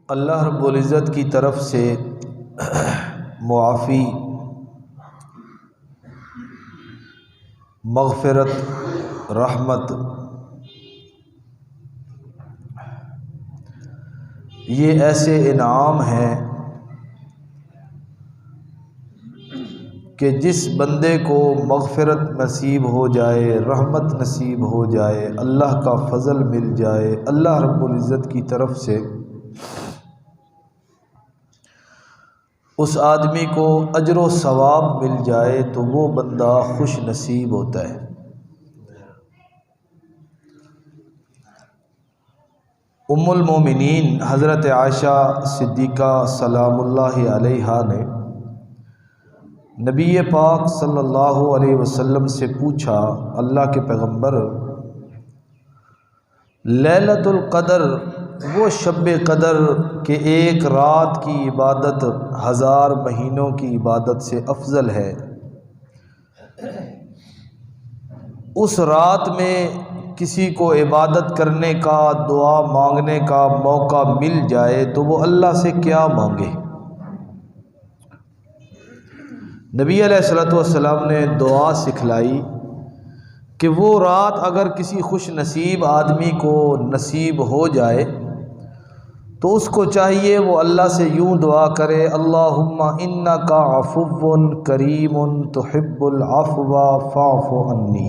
اللہ رب العزت کی طرف سے معافی، مغفرت، رحمت، یہ ایسے انعام ہیں کہ جس بندے کو مغفرت نصیب ہو جائے، رحمت نصیب ہو جائے، اللہ کا فضل مل جائے، اللہ رب العزت کی طرف سے اس آدمی کو اجر و ثواب مل جائے تو وہ بندہ خوش نصیب ہوتا ہے۔ ام المومنین حضرت عائشہ صدیقہ سلام اللہ علیہا نے نبی پاک صلی اللہ علیہ وسلم سے پوچھا، اللہ کے پیغمبر، لیلۃ القدر، وہ شب قدر کہ ایک رات کی عبادت 1000 مہینوں کی عبادت سے افضل ہے، اس رات میں کسی کو عبادت کرنے کا، دعا مانگنے کا موقع مل جائے تو وہ اللہ سے کیا مانگے؟ نبی علیہ الصلوۃ والسلام نے دعا سکھلائی کہ وہ رات اگر کسی خوش نصیب آدمی کو نصیب ہو جائے تو اس کو چاہیے وہ اللہ سے یوں دعا کرے، اللہم انک عفو کریم تحب العفو فاعف عنی،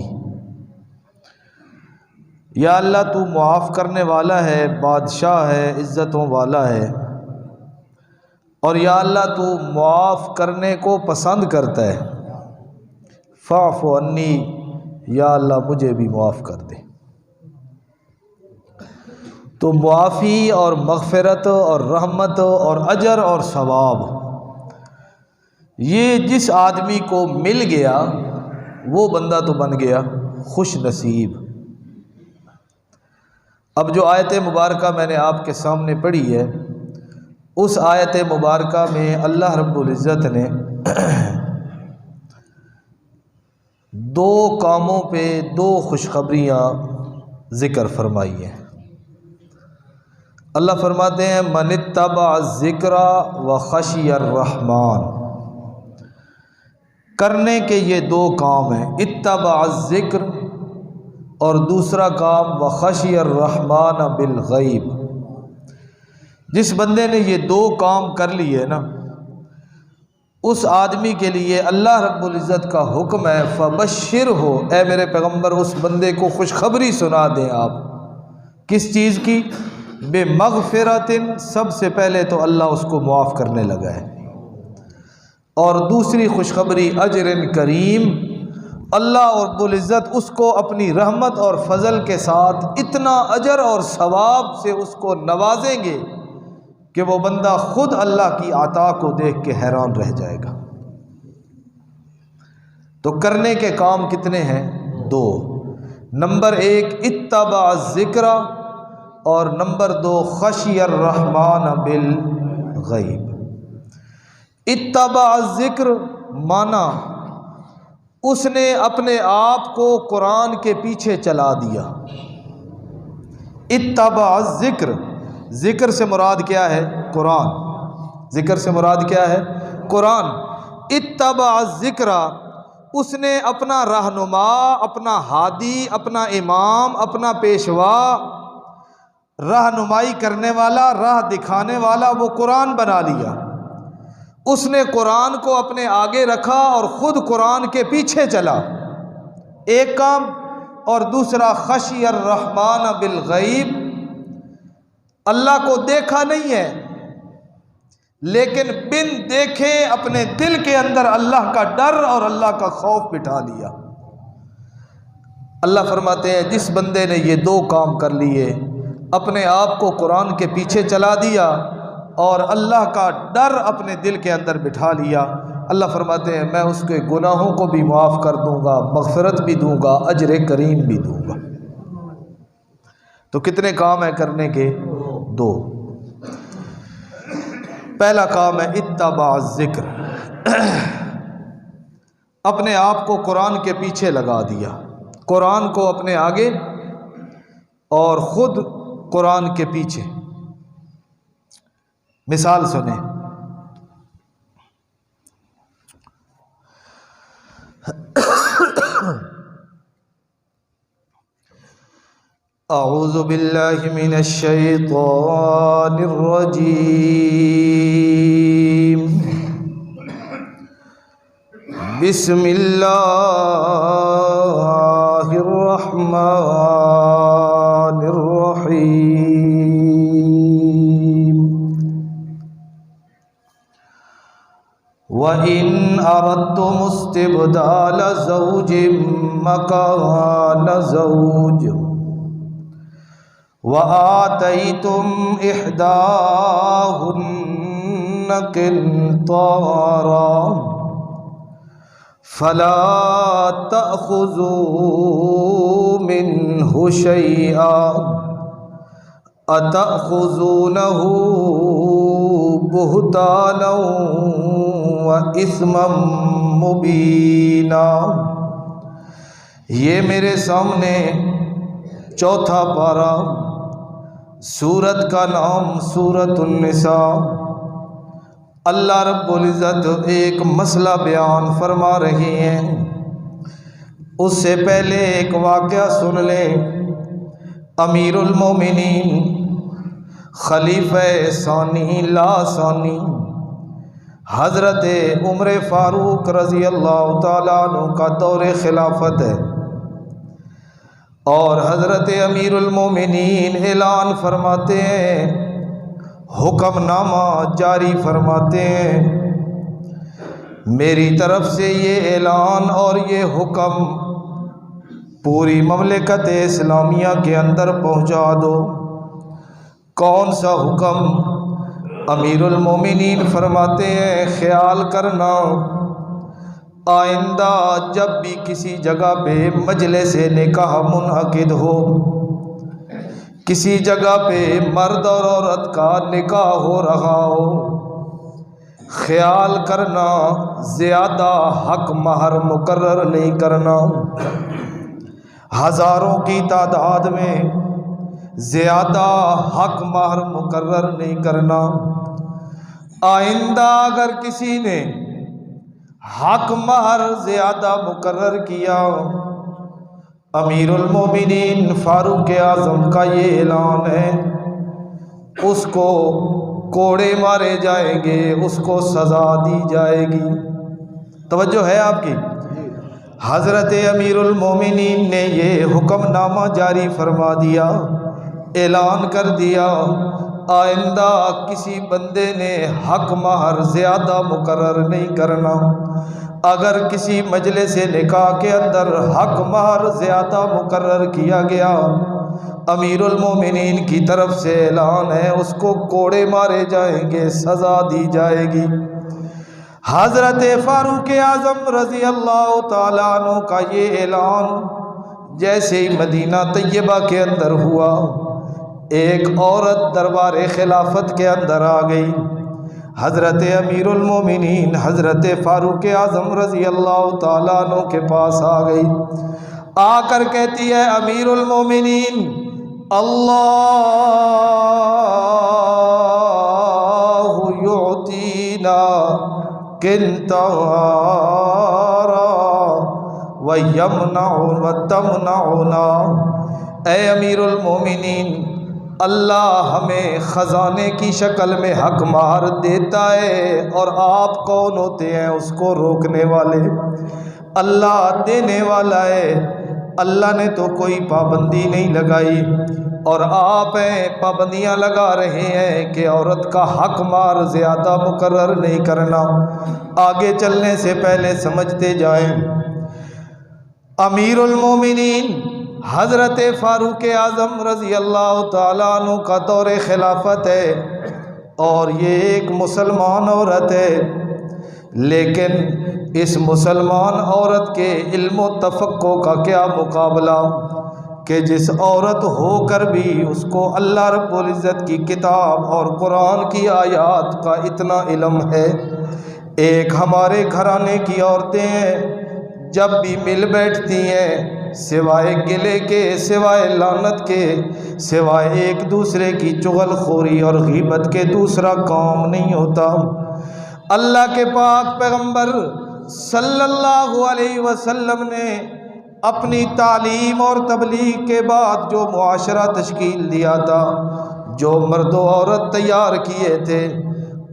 یا اللہ تو معاف کرنے والا ہے، بادشاہ ہے، عزتوں والا ہے، اور یا اللہ تو معاف کرنے کو پسند کرتا ہے، فاعف عنی، یا اللہ مجھے بھی معاف کر دے۔ تو معافی اور مغفرت اور رحمت اور اجر اور ثواب یہ جس آدمی کو مل گیا وہ بندہ تو بن گیا خوش نصیب۔ اب جو آیت مبارکہ میں نے آپ کے سامنے پڑھی ہے، اس آیت مبارکہ میں اللہ رب العزت نے 2 کاموں پہ 2 خوشخبریاں ذکر فرمائی ہیں۔ اللہ فرماتے ہیں من اتبع الذکر وخشی الرحمن، کرنے کے یہ 2 کام ہیں، اتبع الذکر اور دوسرا کام وخشی الرحمن بالغیب۔ جس بندے نے یہ 2 کام کر لیے نا، اس آدمی کے لیے اللہ رب العزت کا حکم ہے فبشرہ، اے میرے پیغمبر اس بندے کو خوشخبری سنا دیں آپ، کس چیز کی؟ بے مغفرت، سب سے پہلے تو اللہ اس کو معاف کرنے لگا ہے، اور دوسری خوشخبری اجر کریم، اللہ رب العزت اس کو اپنی رحمت اور فضل کے ساتھ اتنا اجر اور ثواب سے اس کو نوازیں گے کہ وہ بندہ خود اللہ کی عطا کو دیکھ کے حیران رہ جائے گا۔ تو کرنے کے کام کتنے ہیں؟ 2، نمبر 1 اتبع الذکر، اور نمبر 2 خشی الرحمن بالغیب۔ اتبع الذکر مانا اس نے اپنے آپ کو قرآن کے پیچھے چلا دیا۔ اتبع الذکر، ذکر سے مراد کیا ہے؟ قرآن، ذکر سے مراد کیا ہے؟ قرآن۔ اتبع الذکر، اس نے اپنا رہنما، اپنا ہادی، اپنا امام، اپنا پیشوا، رہنمائی کرنے والا، راہ دکھانے والا وہ قرآن بنا لیا۔ اس نے قرآن کو اپنے آگے رکھا اور خود قرآن کے پیچھے چلا، ایک کام، اور دوسرا خشی الرحمن بالغیب، اللہ کو دیکھا نہیں ہے لیکن بن دیکھے اپنے دل کے اندر اللہ کا ڈر اور اللہ کا خوف بٹھا لیا۔ اللہ فرماتے ہیں جس بندے نے یہ 2 کام کر لیے، اپنے آپ کو قرآن کے پیچھے چلا دیا اور اللہ کا ڈر اپنے دل کے اندر بٹھا لیا، اللہ فرماتے ہیں میں اس کے گناہوں کو بھی معاف کر دوں گا، مغفرت بھی دوں گا، اجر کریم بھی دوں گا۔ تو کتنے کام ہیں کرنے کے؟ 2۔ پہلا کام ہے اتبع الذکر، اپنے آپ کو قرآن کے پیچھے لگا دیا، قرآن کو اپنے آگے اور خود قرآن کے پیچھے۔ مثال سنیں، اعوذ باللہ من الشیطان الرجیم، بسم اللہ الرحمن الرحیم، وَإِنْ أَرَدْتُمُ اسْتِبْدَالَ زَوْجٍ مَّكَانَ زَوْجٍ وَآتَيْتُمْ إِحْدَاهُنَّ قِنطَارًا فَلَا تَأْخُذُوا مِنْهُ شَيْئًا أَتَأْخُذُونَهُ بُهْتَانًا وَإِثْمًا مُبِينًا۔ یہ میرے سامنے چوتھا پارہ، سورت کا نام سورت النساء۔ اللہ رب العزت ایک مسئلہ بیان فرما رہے ہیں، اس سے پہلے ایک واقعہ سن لیں۔ امیر المومنین خلیفہ ثانی لا ثانی حضرت عمر فاروق رضی اللہ تعالیٰ عنہ کا دور خلافت ہے، اور حضرت امیر المومنین اعلان فرماتے ہیں، حکم نامہ جاری فرماتے ہیں، میری طرف سے یہ اعلان اور یہ حکم پوری مملکت اسلامیہ کے اندر پہنچا دو۔ کون سا حکم؟ امیر المومنین فرماتے ہیں، خیال کرنا آئندہ جب بھی کسی جگہ پہ مجلس نکاح منعقد ہو، کسی جگہ پہ مرد اور عورت کا نکاح ہو رہا ہو، خیال کرنا زیادہ حق مہر مقرر نہیں کرنا، ہزاروں کی تعداد میں زیادہ حق مہر مقرر نہیں کرنا۔ آئندہ اگر کسی نے حق مہر زیادہ مقرر کیا، امیر المومنین فاروق اعظم کا یہ اعلان ہے، اس کو کوڑے مارے جائیں گے، اس کو سزا دی جائے گی۔ توجہ ہے آپ کی؟ حضرت امیر المومنین نے یہ حکم نامہ جاری فرما دیا، اعلان کر دیا، آئندہ کسی بندے نے حق مہر زیادہ مقرر نہیں کرنا۔ اگر کسی مجلس نکاح کے اندر حق مہر زیادہ مقرر کیا گیا، امیر المومنین کی طرف سے اعلان ہے، اس کو کوڑے مارے جائیں گے، سزا دی جائے گی۔ حضرت فاروق اعظم رضی اللہ تعالیٰ عنہ کا یہ اعلان جیسے ہی مدینہ طیبہ کے اندر ہوا، ایک عورت دربار خلافت کے اندر آ گئی، حضرت امیر المومنین حضرت فاروق اعظم رضی اللہ تعالیٰ عنہ کے پاس آ گئی، آ کر کہتی ہے، امیر المومنین اللہ یعطینا قنطارا وتمنعنا، اے امیر المومنین اللہ ہمیں خزانے کی شکل میں حق مہر دیتا ہے، اور آپ کون ہوتے ہیں اس کو روکنے والے؟ اللہ دینے والا ہے، اللہ نے تو کوئی پابندی نہیں لگائی، اور آپ ہیں پابندیاں لگا رہے ہیں کہ عورت کا حق مہر زیادہ مقرر نہیں کرنا۔ آگے چلنے سے پہلے سمجھتے جائیں، امیر المومنین حضرت فاروق اعظم رضی اللہ تعالیٰ عنہ کا دور خلافت ہے، اور یہ ایک مسلمان عورت ہے، لیکن اس مسلمان عورت کے علم و تفقہ کا کیا مقابلہ کہ جس عورت ہو کر بھی اس کو اللہ رب العزت کی کتاب اور قرآن کی آیات کا اتنا علم ہے۔ ایک ہمارے گھرانے کی عورتیں ہیں، جب بھی مل بیٹھتی ہیں سوائے گلے کے، سوائے لعنت کے، سوائے ایک دوسرے کی چغل خوری اور غیبت کے دوسرا کام نہیں ہوتا۔ اللہ کے پاک پیغمبر صلی اللہ علیہ وسلم نے اپنی تعلیم اور تبلیغ کے بعد جو معاشرہ تشکیل دیا تھا، جو مرد و عورت تیار کیے تھے،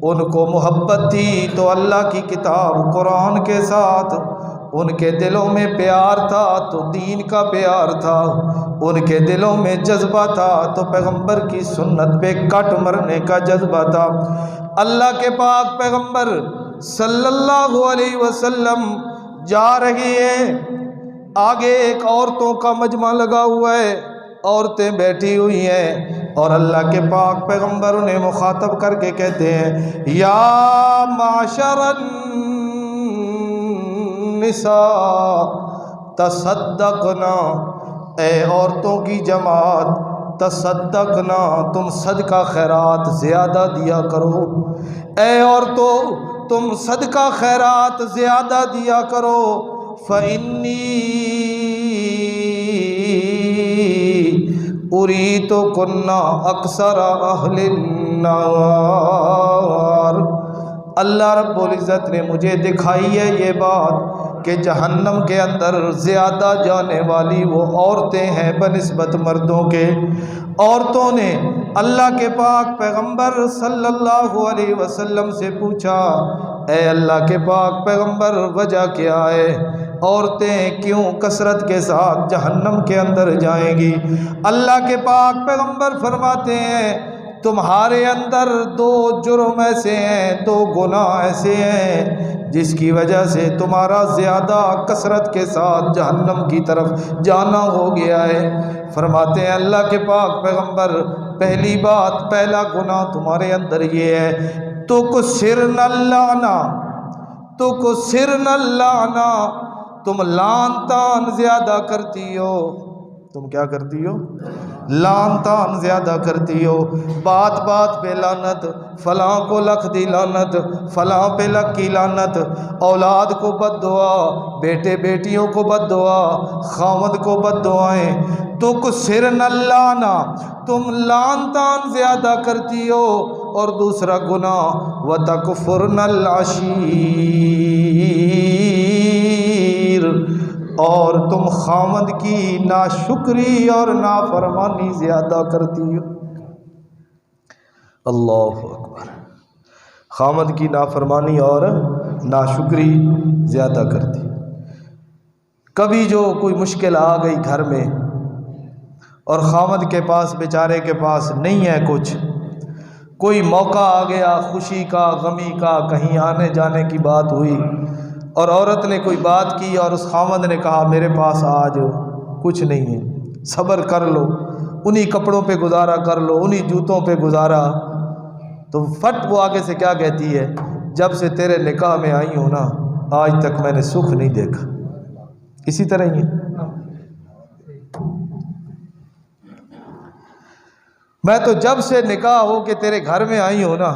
ان کو محبت تھی تو اللہ کی کتاب قرآن کے ساتھ، ان کے دلوں میں پیار تھا تو دین کا پیار تھا، ان کے دلوں میں جذبہ تھا تو پیغمبر کی سنت پہ کٹ مرنے کا جذبہ تھا۔ اللہ کے پاک پیغمبر صلی اللہ علیہ وسلم جا رہے ہیں، آگے ایک عورتوں کا مجمع لگا ہوا ہے، عورتیں بیٹھی ہوئی ہیں، اور اللہ کے پاک پیغمبر انہیں مخاطب کر کے کہتے ہیں، یا معاشر النساء تصدقنا، اے عورتوں کی جماعت، تصدقنا، تم صدقہ خیرات زیادہ دیا کرو، اے عورتوں تم صدقہ خیرات زیادہ دیا کرو، فإنی اریتکن اکثر اہل النار، اللہ رب العزت نے مجھے دکھائی ہے یہ بات کہ جہنم کے اندر زیادہ جانے والی وہ عورتیں ہیں بنسبت مردوں کے۔ عورتوں نے اللہ کے پاک پیغمبر صلی اللہ علیہ وسلم سے پوچھا، اے اللہ کے پاک پیغمبر وجہ کیا ہے؟ عورتیں کیوں کثرت کے ساتھ جہنم کے اندر جائیں گی؟ اللہ کے پاک پیغمبر فرماتے ہیں، تمہارے اندر دو جرم ایسے ہیں، دو گناہ ایسے ہیں جس کی وجہ سے تمہارا زیادہ کثرت کے ساتھ جہنم کی طرف جانا ہو گیا ہے۔ فرماتے ہیں اللہ کے پاک پیغمبر، پہلی بات، پہلا گناہ تمہارے اندر یہ ہے، تکثرن اللعنہ، تکثرن اللعنہ، تم لعن طعن زیادہ کرتی ہو۔ تم کیا کرتی ہو؟ لعن طعن زیادہ کرتی ہو، بات بات پہ لعنت، فلاں کو لکھ دی لعنت، فلاں پہ لکھ کی لعنت، اولاد کو بد دعا، بیٹے بیٹیوں کو بد دعا، خاوند کو بد دعائیں۔ تکثرن اللعنہ، تم لعن طعن زیادہ کرتی ہو، اور دوسرا گناہ وتکفرن العشیر، اور تم خاوند کی ناشکری اور نافرمانی زیادہ کرتی ہو۔ اللہ اکبر، خاوند کی نافرمانی اور ناشکری زیادہ کرتی۔ کبھی جو کوئی مشکل آ گئی گھر میں اور خاوند کے پاس، بیچارے کے پاس نہیں ہے کچھ، کوئی موقع آ گیا خوشی کا، غمی کا، کہیں آنے جانے کی بات ہوئی، اور عورت نے کوئی بات کی اور اس خاوند نے کہا میرے پاس آج کچھ نہیں ہے، صبر کر لو، انہی کپڑوں پہ گزارا کر لو، انہی جوتوں پہ گزارا، تو فٹ وہ آگے سے کیا کہتی ہے، جب سے تیرے نکاح میں آئی ہوں نا آج تک میں نے سکھ نہیں دیکھا۔ اسی طرح ہی میں تو جب سے نکاح ہو کے تیرے گھر میں آئی ہوں نا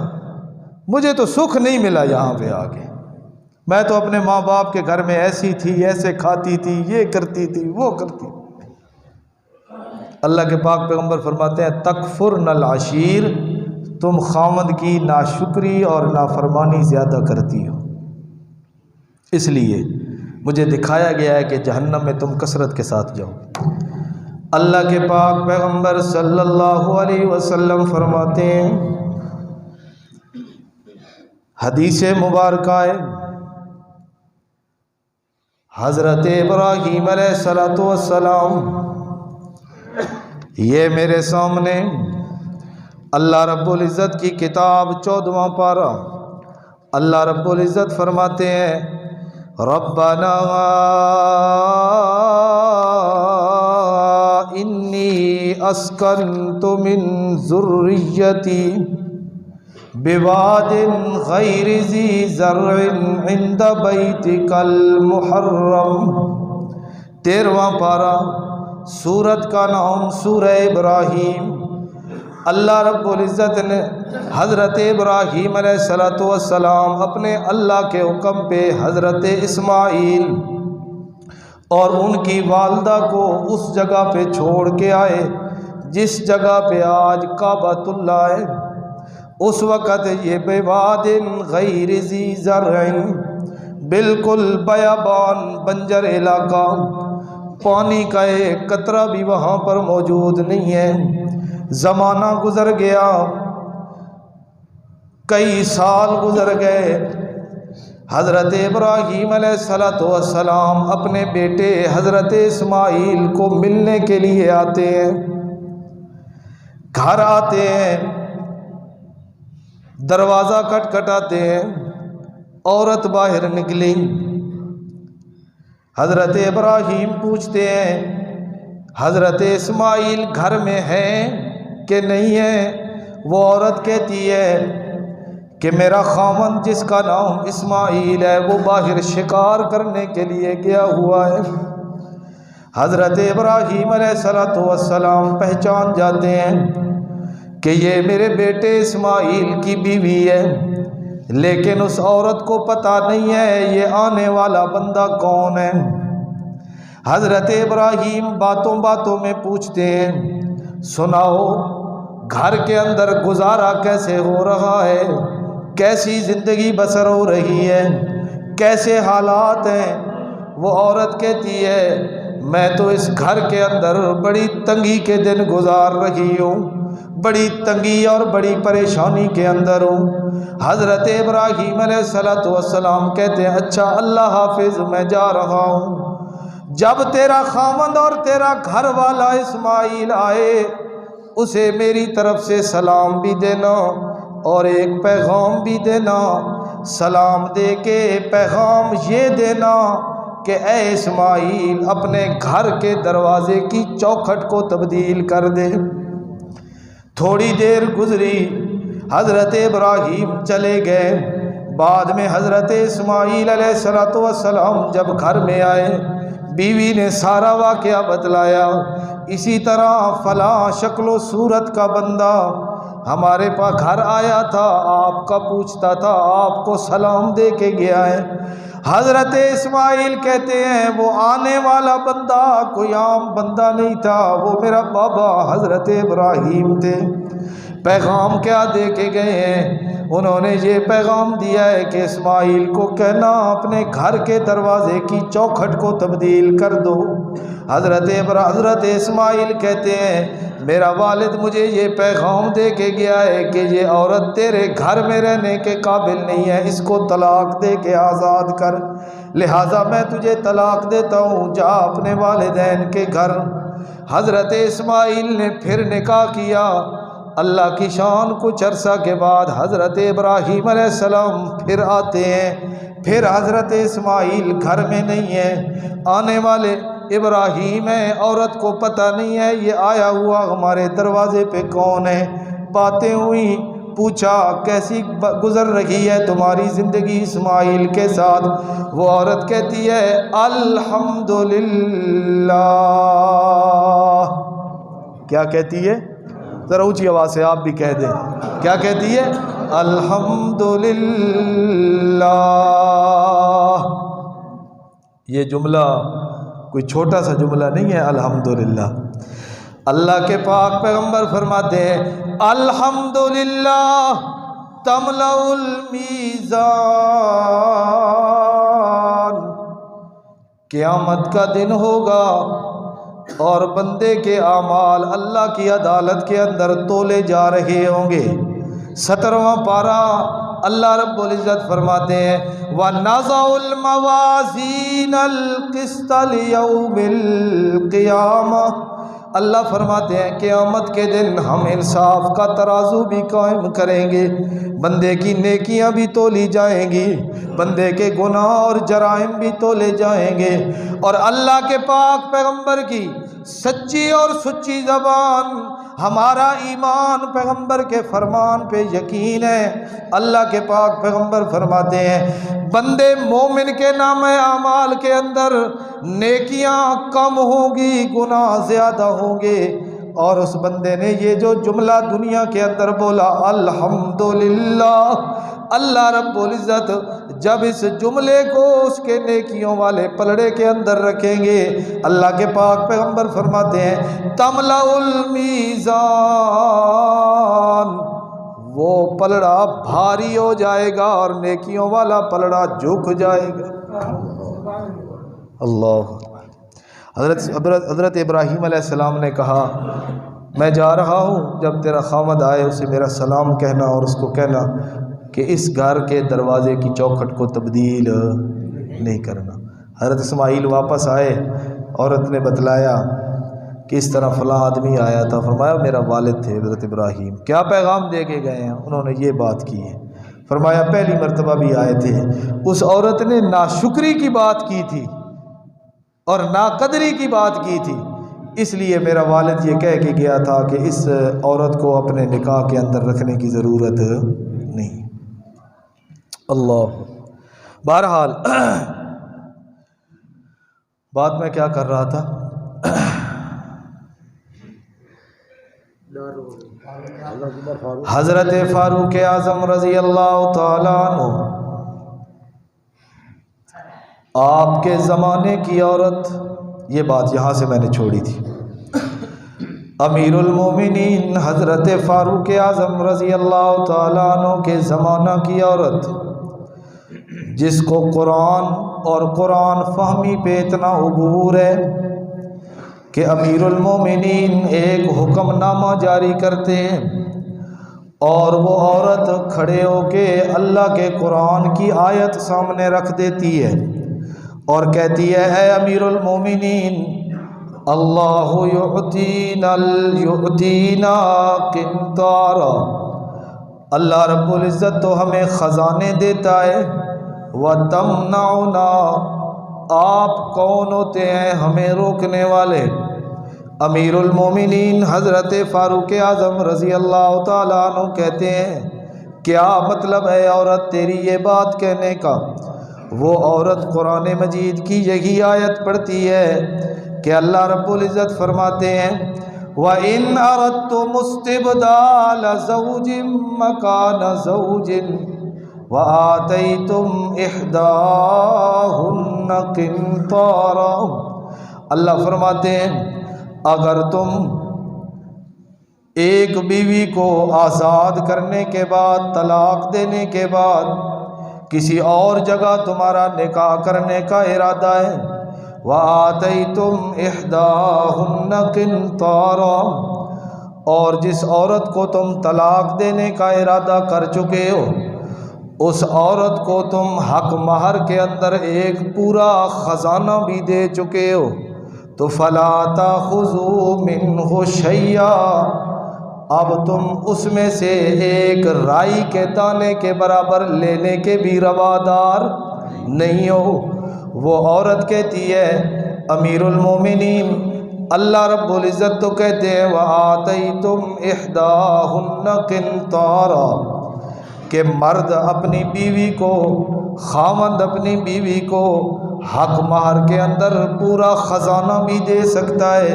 مجھے تو سکھ نہیں ملا یہاں پہ آ کے، میں تو اپنے ماں باپ کے گھر میں ایسی تھی، ایسے کھاتی تھی، یہ کرتی تھی، وہ کرتی تھی۔ اللہ کے پاک پیغمبر فرماتے ہیں تکفرن العشیر، تم خاوند کی ناشکری اور نافرمانی زیادہ کرتی ہو، اس لیے مجھے دکھایا گیا ہے کہ جہنم میں تم کثرت کے ساتھ جاؤ۔ اللہ کے پاک پیغمبر صلی اللہ علیہ وسلم فرماتے ہیں، حدیث مبارکہ ہے، حضرت ابراہیم علیہ السلام، یہ میرے سامنے اللہ رب العزت کی کتاب 14واں پارہ، اللہ رب العزت فرماتے ہیں ربنا انی اسکنت من ذریتی بواد غیر ذی زرع عند بیتک المحرم، 13واں پارہ، سورت کا نام سورہ ابراہیم۔ اللہ رب العزت نے حضرت ابراہیم علیہ السلام اپنے اللہ کے حکم پہ حضرت اسماعیل اور ان کی والدہ کو اس جگہ پہ چھوڑ کے آئے جس جگہ پہ آج کعبۃ اللہ ہے۔ اس وقت یہ بواد غیر ذی زرع، بالکل بیابان بنجر علاقہ، پانی کا ایک قطرہ بھی وہاں پر موجود نہیں ہے۔ زمانہ گزر گیا، کئی سال گزر گئے، حضرت ابراہیم علیہ السلام اپنے بیٹے حضرت اسماعیل کو ملنے کے لیے آتے ہیں، گھر آتے ہیں، دروازہ کھٹکھٹاتے ہیں، عورت باہر نکلی۔ حضرت ابراہیم پوچھتے ہیں حضرت اسماعیل گھر میں ہے کہ نہیں ہے؟ وہ عورت کہتی ہے کہ میرا خاوند جس کا نام اسماعیل ہے وہ باہر شکار کرنے کے لیے گیا ہوا ہے۔ حضرت ابراہیم علیہ السلام پہچان جاتے ہیں کہ یہ میرے بیٹے اسماعیل کی بیوی ہے، لیکن اس عورت کو پتہ نہیں ہے یہ آنے والا بندہ کون ہے۔ حضرت ابراہیم باتوں باتوں میں پوچھتے ہیں سناؤ گھر کے اندر گزارا کیسے ہو رہا ہے، کیسی زندگی بسر ہو رہی ہے، کیسے حالات ہیں؟ وہ عورت کہتی ہے میں تو اس گھر کے اندر بڑی تنگی کے دن گزار رہی ہوں، بڑی تنگی اور بڑی پریشانی کے اندر ہوں۔ حضرت ابراہیم علیہ السلام کہتے ہیں اچھا اللہ حافظ، میں جا رہا ہوں، جب تیرا خاوند اور تیرا گھر والا اسماعیل آئے اسے میری طرف سے سلام بھی دینا اور ایک پیغام بھی دینا۔ سلام دے کے پیغام یہ دینا کہ اے اسماعیل اپنے گھر کے دروازے کی چوکھٹ کو تبدیل کر دے۔ تھوڑی دیر گزری، حضرت ابراہیم چلے گئے۔ بعد میں حضرت اسماعیل علیہ السلام جب گھر میں آئے، بیوی نے سارا واقعہ بتلایا، اسی طرح فلاں شکل و صورت کا بندہ ہمارے پاس گھر آیا تھا، آپ کا پوچھتا تھا، آپ کو سلام دے کے گیا ہے۔ حضرت اسماعیل کہتے ہیں وہ آنے والا بندہ کوئی عام بندہ نہیں تھا، وہ میرا بابا حضرت ابراہیم تھے۔ پیغام کیا دے کے گئے ہیں؟ انہوں نے یہ پیغام دیا ہے کہ اسماعیل کو کہنا اپنے گھر کے دروازے کی چوکھٹ کو تبدیل کر دو۔ حضرت اسماعیل کہتے ہیں میرا والد مجھے یہ پیغام دے کے گیا ہے کہ یہ عورت تیرے گھر میں رہنے کے قابل نہیں ہے، اس کو طلاق دے کے آزاد کر، لہٰذا میں تجھے طلاق دیتا ہوں، جا اپنے والدین کے گھر۔ حضرت اسماعیل نے پھر نکاح کیا۔ اللہ کی شان، کچھ عرصہ کے بعد حضرت ابراہیم علیہ السلام پھر آتے ہیں، پھر حضرت اسماعیل گھر میں نہیں ہے، آنے والے ابراہیم ہے، عورت کو پتہ نہیں ہے یہ آیا ہوا ہمارے دروازے پہ کون ہے۔ باتیں ہوئی، پوچھا کیسی گزر رہی ہے تمہاری زندگی اسماعیل کے ساتھ؟ وہ عورت کہتی ہے الحمدللہ۔ کیا کہتی ہے؟ ذرا اونچی آواز سے آپ بھی کہہ دیں، کیا کہتی ہے؟ الحمدللہ۔ یہ جملہ کوئی چھوٹا سا جملہ نہیں ہے، الحمدللہ۔ اللہ کے پاک پیغمبر فرماتے ہیں الحمدللہ تملأ المیزان، قیامت کا دن ہوگا اور بندے کے اعمال اللہ کی عدالت کے اندر تولے جا رہے ہوں گے۔ 17واں پارہ اللہ رب العزت فرماتے ہیں وَنَضَعُ الْمَوَازِينَ الْقِسْطَ لِيَوْمِ الْقِيَامَةِ، اللہ فرماتے ہیں قیامت کے دن ہم انصاف کا ترازو بھی قائم کریں گے، بندے کی نیکیاں بھی تولی جائیں گی، بندے کے گناہ اور جرائم بھی تولے جائیں گے، اور اللہ کے پاک پیغمبر کی سچی اور سچی زبان، ہمارا ایمان پیغمبر کے فرمان پہ یقین ہے۔ اللہ کے پاک پیغمبر فرماتے ہیں بندے مومن کے نام اعمال کے اندر نیکیاں کم ہوں گی، گناہ زیادہ ہوں گے، اور اس بندے نے یہ جو جملہ دنیا کے اندر بولا الحمدللہ، اللہ رب العزت جب اس جملے کو اس کے نیکیوں والے پلڑے کے اندر رکھیں گے، اللہ کے پاک پیغمبر فرماتے ہیں تملأ المیزان، وہ پلڑا بھاری ہو جائے گا اور نیکیوں والا پلڑا جھک جائے گا۔ اللہ حضرت ابراہیم علیہ السلام نے کہا میں جا رہا ہوں، جب تیرا خامد آئے اسے میرا سلام کہنا اور اس کو کہنا کہ اس گھر کے دروازے کی چوکھٹ کو تبدیل نہیں کرنا۔ حضرت اسماعیل واپس آئے، عورت نے بتلایا کہ اس طرح فلاں آدمی آیا تھا، فرمایا میرا والد تھے حضرت ابراہیم، کیا پیغام دے کے گئے ہیں؟ انہوں نے یہ بات کی ہے۔ فرمایا پہلی مرتبہ بھی آئے تھے، اس عورت نے ناشکری کی بات کی تھی اور ناقدری کی بات کی تھی، اس لیے میرا والد یہ کہہ کے گیا تھا کہ اس عورت کو اپنے نکاح کے اندر رکھنے کی ضرورت نہیں۔ اللہ بہرحال بات میں کیا کر رہا تھا؟ حضرت فاروق اعظم رضی اللہ تعالیٰ عنہ، آپ کے زمانے کی عورت، یہ بات یہاں سے میں نے چھوڑی تھی، امیر المومنین حضرت فاروق اعظم رضی اللہ تعالیٰ عنہ کے زمانہ کی عورت، جس کو قرآن اور قرآن فہمی پہ اتنا عبور ہے کہ امیر المومنین ایک حکم نامہ جاری کرتے ہیں اور وہ عورت کھڑے ہو کے اللہ کے قرآن کی آیت سامنے رکھ دیتی ہے اور کہتی ہے اے امیر المومنین، اللہ یعطینا قنطارا، اللہ رب العزت تو ہمیں خزانے دیتا ہے، وَتَمْنَعُنَا، آپ کون ہوتے ہیں ہمیں روکنے والے؟ امیر المومنین حضرت فاروق اعظم رضی اللہ تعالیٰ عنہ کہتے ہیں کیا مطلب ہے عورت تیری یہ بات کہنے کا؟ وہ عورت قرآن مجید کی یہی آیت پڑھتی ہے کہ اللہ رب العزت فرماتے ہیں وَإِنْ أَرَدْتُمُ اسْتِبْدَالَ زَوْجٍ مَّكَانَ زَوْجٍ وَآتَيْتُمْ إِحْدَاهُنَّ قِنطَارًا، اللہ فرماتے ہیں اگر تم ایک بیوی کو آزاد کرنے کے بعد، طلاق دینے کے بعد کسی اور جگہ تمہارا نکاح کرنے کا ارادہ ہے، وَآتَيْتُمْ إِحْدَاهُنَّ قِنطَارًا، اور جس عورت کو تم طلاق دینے کا ارادہ کر چکے ہو اس عورت کو تم حق مہر کے اندر ایک پورا خزانہ بھی دے چکے ہو، تو فَلَا تَأْخُذُوا مِنْهُ شَيْئًا، اب تم اس میں سے ایک رائی کے دانے کے برابر لینے کے بھی روادار نہیں ہو۔ وہ عورت کہتی ہے امیر المومنین اللہ رب العزت تو کہتے ہیں وَآتَيْتُمْ إِحْدَاهُنَّ قِنطَارًا، کہ مرد اپنی بیوی کو، خاوند اپنی بیوی کو حق مہر کے اندر پورا خزانہ بھی دے سکتا ہے،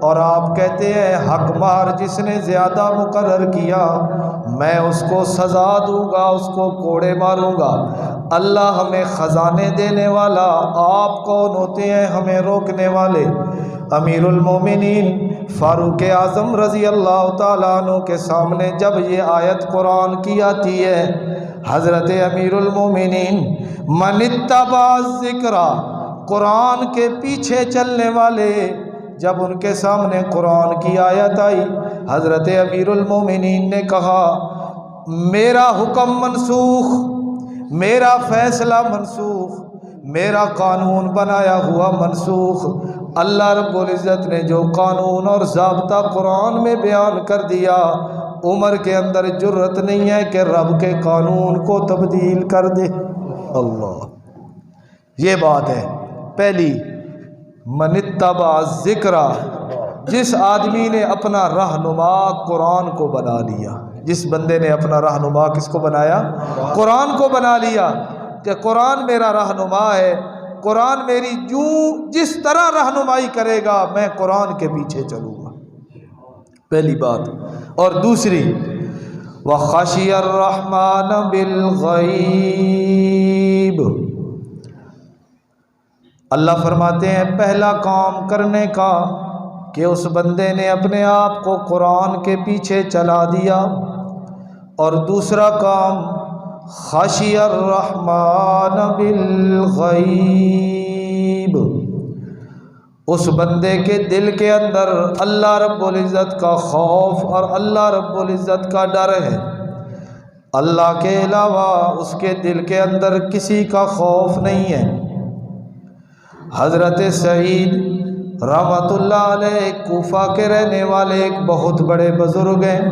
اور آپ کہتے ہیں حق مہر جس نے زیادہ مقرر کیا میں اس کو سزا دوں گا، اس کو کوڑے ماروں گا۔ اللہ ہمیں خزانے دینے والا، آپ کون ہوتے ہیں ہمیں روکنے والے؟ امیر المومنین فاروق اعظم رضی اللہ تعالیٰ عنہ کے سامنے جب یہ آیت قرآن کی آتی ہے، حضرت امیر المومنین من اتبع الذکر، قرآن کے پیچھے چلنے والے، جب ان کے سامنے قرآن کی آیت آئی حضرت امیر المومنین نے کہا میرا حکم منسوخ، میرا فیصلہ منسوخ، میرا قانون بنایا ہوا منسوخ۔ اللہ رب العزت نے جو قانون اور ضابطہ قرآن میں بیان کر دیا، عمر کے اندر جرت نہیں ہے کہ رب کے قانون کو تبدیل کر دے۔ اللہ، یہ بات ہے پہلی، من اتبع الذکر، جس آدمی نے اپنا رہنما قرآن کو بنا لیا، جس بندے نے اپنا رہنما کس کو بنایا؟ قرآن کو بنا لیا کہ قرآن میرا رہنما ہے، قرآن میری جس طرح رہنمائی کرے گا میں قرآن کے پیچھے چلوں گا۔ پہلی بات. اور دوسری وَخَشِيَ الرَّحْمَنَ بِالْغَيْبِ، اللہ فرماتے ہیں پہلا کام کرنے کا کہ اس بندے نے اپنے آپ کو قرآن کے پیچھے چلا دیا، اور دوسرا کام خشی الرحمن بالغیب، اس بندے کے دل کے اندر اللہ رب العزت کا خوف اور اللہ رب العزت کا ڈر ہے. اللہ کے علاوہ اس کے دل کے اندر کسی کا خوف نہیں ہے. حضرت سعید رحمۃ اللہ علیہ کوفہ کے رہنے والے ایک بہت بڑے بزرگ ہیں.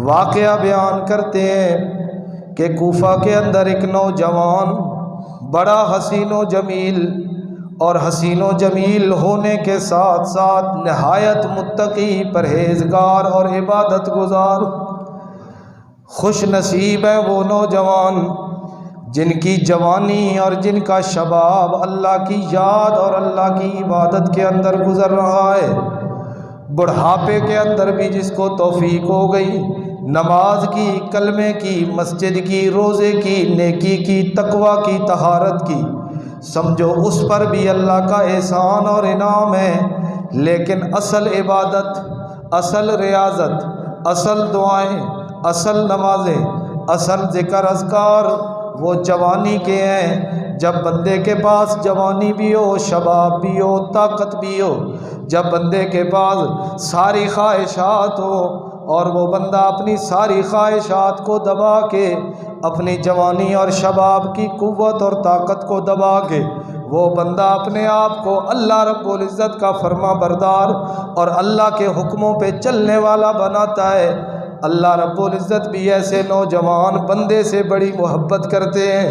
واقعہ بیان کرتے ہیں کہ کوفہ کے اندر ایک نوجوان بڑا حسین و جمیل، اور حسین و جمیل ہونے کے ساتھ ساتھ نہایت متقی، پرہیزگار اور عبادت گزار. خوش نصیب ہے وہ نوجوان جن کی جوانی اور جن کا شباب اللہ کی یاد اور اللہ کی عبادت کے اندر گزر رہا ہے. بڑھاپے کے اندر بھی جس کو توفیق ہو گئی نماز کی، کلمے کی، مسجد کی، روزے کی، نیکی کی، تقوی کی، طہارت کی، سمجھو اس پر بھی اللہ کا احسان اور انعام ہے. لیکن اصل عبادت، اصل ریاضت، اصل دعائیں، اصل نمازیں، اصل ذکر اذکار وہ جوانی کے ہیں. جب بندے کے پاس جوانی بھی ہو، شباب بھی ہو، طاقت بھی ہو، جب بندے کے پاس ساری خواہشات ہو اور وہ بندہ اپنی ساری خواہشات کو دبا کے، اپنی جوانی اور شباب کی قوت اور طاقت کو دبا کے وہ بندہ اپنے آپ کو اللہ رب العزت کا فرما بردار اور اللہ کے حکموں پہ چلنے والا بناتا ہے، اللہ رب العزت بھی ایسے نوجوان بندے سے بڑی محبت کرتے ہیں.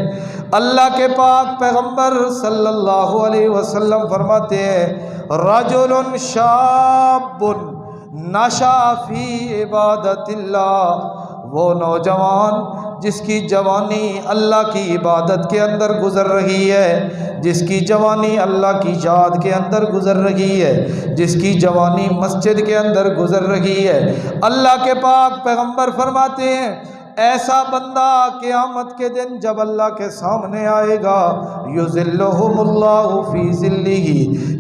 اللہ کے پاک پیغمبر صلی اللہ علیہ وسلم فرماتے ہیں رجل شاب نشأ فی عبادت اللہ، وہ نوجوان جس کی جوانی اللہ کی عبادت کے اندر گزر رہی ہے، جس کی جوانی اللہ کی یاد کے اندر گزر رہی ہے، جس کی جوانی مسجد کے اندر گزر رہی ہے. اللہ کے پاک پیغمبر فرماتے ہیں ایسا بندہ قیامت کے دن جب اللہ کے سامنے آئے گا یذلہم اللہ فی ذلہ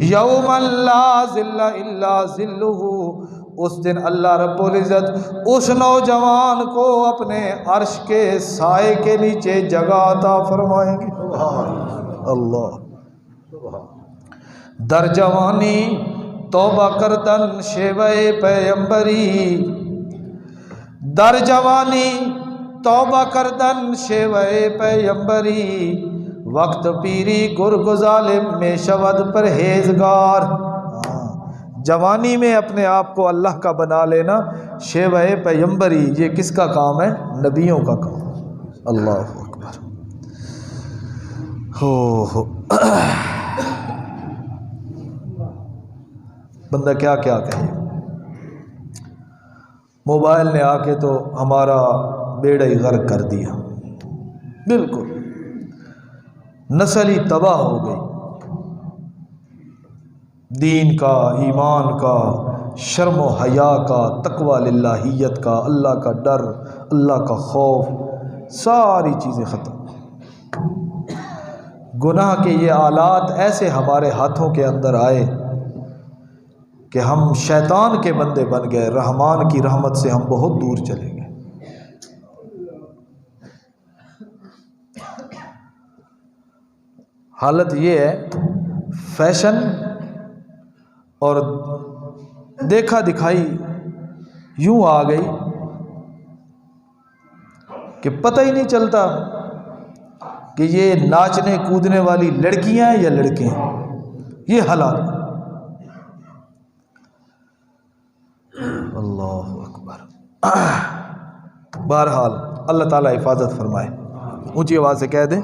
یوم لا ذل الا ذلہ، اس دن اللہ رب العزت اس نوجوان کو اپنے عرش کے سائے کے نیچے جگہ عطا فرمائیں گے. اللہ در جوانی توبہ کردن شیوہ پیمبری، در جوانی توبہ کردن شیوہ پیمبری، وقت پیری گرگ ظالم میں شود پرہیزگار. جوانی میں اپنے آپ کو اللہ کا بنا لینا شیوہ پیمبری، یہ کس کا کام ہے؟ نبیوں کا کام. اللہ اکبر. ہو بندہ کیا کیا کہے. موبائل نے آ کے تو ہمارا بیڑا ہی غرق کر دیا، بالکل نسل ہی تباہ ہو گئی. دین کا، ایمان کا، شرم و حیا کا، تقوی للہیت کا، اللہ کا ڈر، اللہ کا خوف، ساری چیزیں ختم. گناہ کے یہ آلات ایسے ہمارے ہاتھوں کے اندر آئے کہ ہم شیطان کے بندے بن گئے، رحمان کی رحمت سے ہم بہت دور چلے گئے. حالت یہ ہے فیشن اور دیکھا دکھائی یوں آ گئی کہ پتہ ہی نہیں چلتا کہ یہ ناچنے کودنے والی لڑکیاں ہیں یا لڑکے ہیں. یہ حالات. اللہ اکبر. بہرحال اللہ تعالیٰ حفاظت فرمائے. اونچی آواز سے کہہ دیں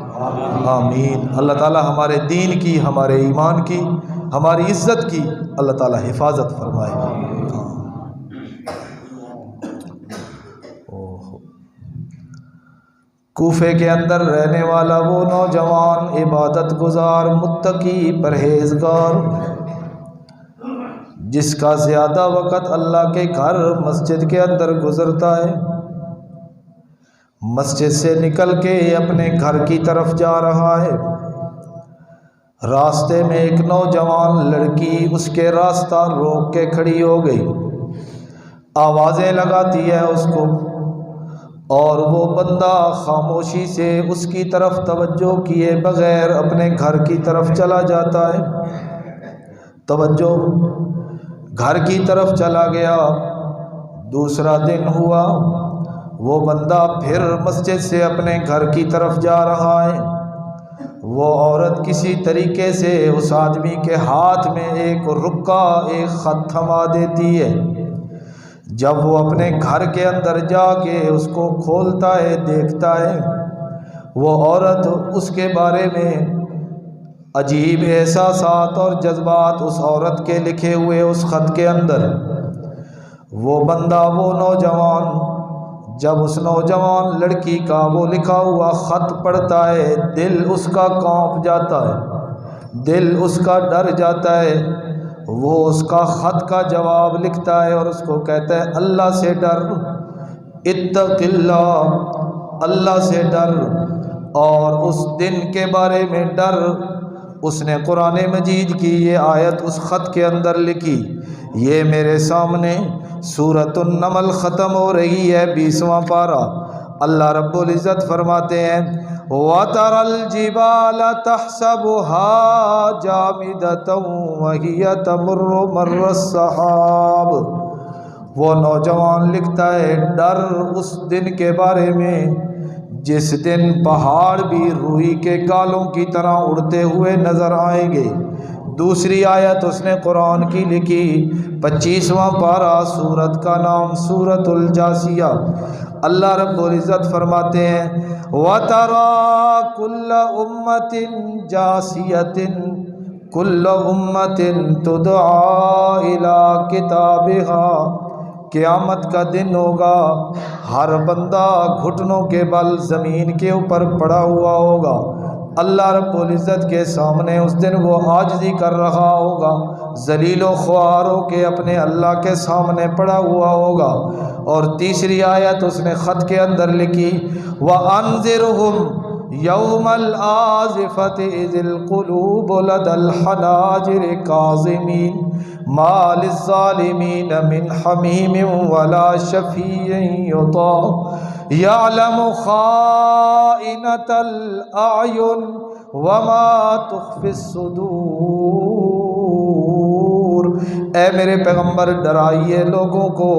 آمین. اللہ تعالیٰ ہمارے دین کی، ہمارے ایمان کی، ہماری عزت کی اللہ تعالیٰ حفاظت فرمائے. کوفے کے اندر رہنے والا وہ نوجوان عبادت گزار، متقی، پرہیزگار، جس کا زیادہ وقت اللہ کے گھر مسجد کے اندر گزرتا ہے، مسجد سے نکل کے اپنے گھر کی طرف جا رہا ہے، راستے میں ایک نوجوان لڑکی اس کے راستہ روک کے کھڑی ہو گئی، آوازیں لگاتی ہے اس کو، اور وہ بندہ خاموشی سے اس کی طرف توجہ کیے بغیر اپنے گھر کی طرف چلا جاتا ہے، توجہ گھر کی طرف چلا گیا۔ دوسرا دن ہوا، وہ بندہ پھر مسجد سے اپنے گھر کی طرف جا رہا ہے، وہ عورت کسی طریقے سے اس آدمی کے ہاتھ میں ایک رکا، ایک خط تھما دیتی ہے۔ جب وہ اپنے گھر کے اندر جا کے اس کو کھولتا ہے، دیکھتا ہے، وہ عورت اس کے بارے میں عجیب احساسات اور جذبات اس عورت کے لکھے ہوئے اس خط کے اندر، وہ بندہ، وہ نوجوان جب اس نوجوان لڑکی کا وہ لکھا ہوا خط پڑھتا ہے، دل اس کا کانپ جاتا ہے، دل اس کا ڈر جاتا ہے۔ وہ اس کا خط کا جواب لکھتا ہے اور اس کو کہتا ہے اللہ سے ڈر، اتق اللہ، اللہ سے ڈر، اور اس دن کے بارے میں ڈر۔ اس نے قرآن مجید کی یہ آیت اس خط کے اندر لکھی۔ یہ میرے سامنے سورۃ النمل ختم ہو رہی ہے، 20واں پارہ۔ اللہ رب العزت فرماتے ہیں وَتَرَى الْجِبَالَ تَحْسَبُهَا جَامِدَةً وَهِيَ تَمُرُّ مَرَّ السَّحَابِ۔ وہ نوجوان لکھتا ہے ڈر اس دن کے بارے میں جس دن پہاڑ بھی روئی کے گالوں کی طرح اڑتے ہوئے نظر آئیں گے۔ دوسری آیت اس نے قرآن کی لکھی، 25واں پارہ، سورت کا نام سورۃ الجاثیہ۔ اللہ رب العزت فرماتے ہیں وَتَرَى كُلَّ أُمَّةٍ جَاثِيَةٍ كُلَّ أُمَّةٍ تُدْعَىٰ إِلَىٰ كِتَابِهَا۔ قیامت کا دن ہوگا، ہر بندہ گھٹنوں کے بل زمین کے اوپر پڑا ہوا ہوگا، اللہ رب العزت کے سامنے اس دن وہ عاجزی کر رہا ہوگا، ذلیل و خوار ہو کے اپنے اللہ کے سامنے پڑا ہوا ہوگا۔ اور تیسری آیت اس نے خط کے اندر لکھی وَأَنذِرْهُمْ يَوْمَ الْآزِفَةِ إِذِ الْقُلُوبُ لَدَى الْحَنَاجِرِ كَاظِمِينَ مَا لِلظَّالِمِينَ مِنْ حَمِيمٍ وَلَا شَفِيعٍ يُطَاعُ يَعْلَمُ خَائِنَةَ الْأَعْيُنِ وَمَا تُخْفِي الصُّدُورُ۔ اے میرے پیغمبر، ڈرائیے لوگوں کو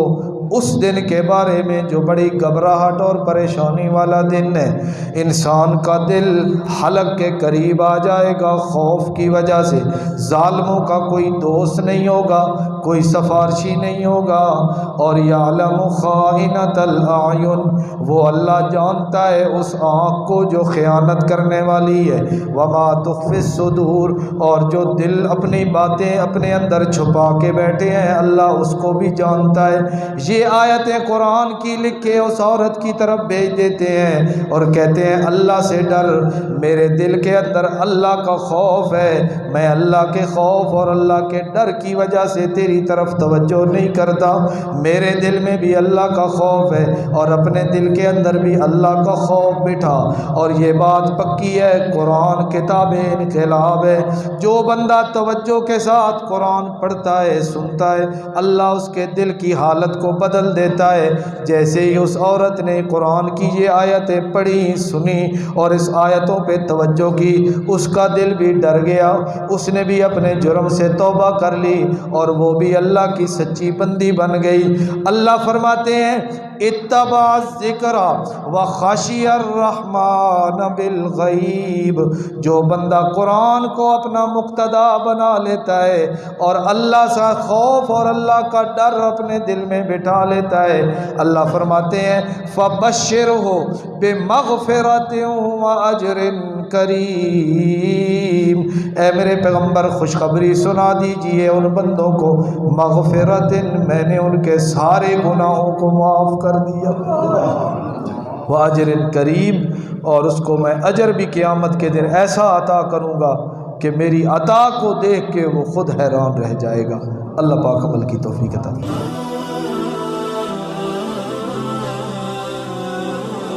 اس دن کے بارے میں جو بڑی گھبراہٹ اور پریشانی والا دن ہے۔ انسان کا دل حلق کے قریب آ جائے گا خوف کی وجہ سے، ظالموں کا کوئی دوست نہیں ہوگا، کوئی سفارشی نہیں ہوگا۔ اور یعلم خائنۃ الاعین، وہ اللہ جانتا ہے اس آنکھ کو جو خیانت کرنے والی ہے، وما تخفی الصدور، اور جو دل اپنی باتیں اپنے اندر چھپا کے بیٹھے ہیں اللہ اس کو بھی جانتا ہے۔ یہ آیتیں قرآن کی لکھ کے اس عورت کی طرف بھیج دیتے ہیں اور کہتے ہیں اللہ سے ڈر، میرے دل کے اندر اللہ کا خوف ہے، میں اللہ کے خوف اور اللہ کے ڈر کی وجہ سے تیری طرف توجہ نہیں کرتا، میرے دل میں بھی اللہ کا خوف ہے اور اپنے دل کے اندر بھی اللہ کا خوف بٹھا۔ اور یہ بات پکی ہے، قرآن کتاب انقلاب ہے، جو بندہ توجہ کے ساتھ قرآن پڑھتا ہے، سنتا ہے، اللہ اس کے دل کی حالت کو بدل دیتا ہے۔ جیسے ہی اس عورت نے قرآن کی یہ آیتیں پڑھی، سنی اور اس آیتوں پہ توجہ کی، اس کا دل بھی ڈر گیا، اس نے بھی اپنے جرم سے توبہ کر لی اور وہ بھی اللہ کی سچی بندی بن گئی۔ اللہ فرماتے ہیں اتبع الذکر وخشی الرحمن بالغیب، جو بندہ قرآن کو اپنا مقتدا بنا لیتا ہے اور اللہ سے خوف اور اللہ کا ڈر اپنے دل میں بٹھا لیتا ہے، اللہ فرماتے ہیں فَبَشِّرْهُ بِمَغْفِرَةٍ وَأَجْرٍ کریم۔ اے میرے پیغمبر خوشخبری سنا دیجئے ان بندوں کو، مغفرت، میں نے ان کے سارے گناہوں کو معاف کر دیا، وَأَجْرٍ کریم، اور اس کو میں اجر بھی قیامت کے دن ایسا عطا کروں گا کہ میری عطا کو دیکھ کے وہ خود حیران رہ جائے گا۔ اللہ پاک عمل کی توفیق عطا فرمائے۔